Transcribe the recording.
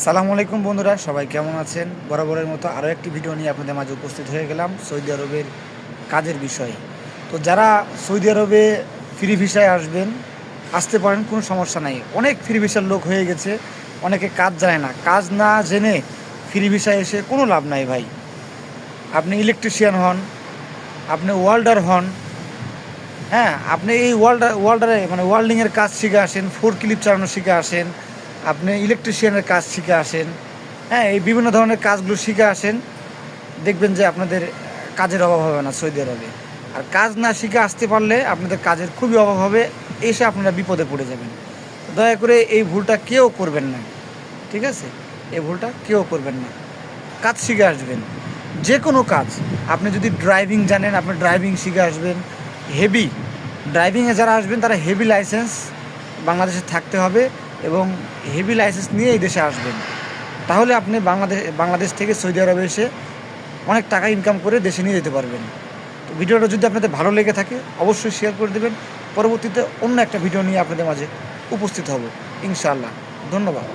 সালামু আলাইকুম বন্ধুরা, সবাই কেমন আছেন? বরাবরের মতো আরও একটি ভিডিও নিয়ে আপনাদের মাঝে উপস্থিত হয়ে গেলাম সৌদি আরবের কাজের বিষয়ে। তো যারা সৌদি আরবে ফ্রি ভিসায় আসতে পারেন, কোনো সমস্যা নাই। অনেক ফ্রি ভিসার লোক হয়ে গেছে, অনেকে কাজ জানে না। কাজ না জেনে ফ্রি ভিসায় এসে কোনো লাভ নাই ভাই। আপনি ইলেকট্রিশিয়ান হন, আপনি ওয়েল্ডার হন, হ্যাঁ, আপনি এই ওয়েল্ডারে মানে ওয়েল্ডিংয়ের কাজ শিখে আসেন, ফোর ক্লিপ চালানো শিখে আসেন, আপনি ইলেকট্রিশিয়ানের কাজ শিখে আসেন, হ্যাঁ, এই বিভিন্ন ধরনের কাজগুলো শিখে আসেন। দেখবেন যে আপনাদের কাজের অভাব হবে না সৌদি আরবে। আর কাজ না শিখে আসতে পারলে আপনাদের কাজের খুবই অভাব হবে, এসে আপনারা বিপদে পড়ে যাবেন। দয়া করে এই ভুলটা কেউ করবেন না, ঠিক আছে? এই ভুলটা কেউ করবেন না। কাজ শিখে আসবেন, যে কোনো কাজ। আপনি যদি ড্রাইভিং জানেন, আপনি ড্রাইভিং শিখে আসবেন। হেভি ড্রাইভিংয়ে যারা আসবেন তারা হেভি লাইসেন্স বাংলাদেশে থাকতে হবে এবং হেভি লাইসেন্স নিয়ে এই দেশে আসবেন। তাহলে আপনি বাংলাদেশ থেকে সৌদি আরবে এসে অনেক টাকা ইনকাম করে দেশে নিয়ে যেতে পারবেন। তো ভিডিওটা যদি আপনাদের ভালো লেগে থাকে অবশ্যই শেয়ার করে দেবেন। পরবর্তীতে অন্য একটা ভিডিও নিয়ে আপনাদের মাঝে উপস্থিত হব ইনশাআল্লাহ। ধন্যবাদ।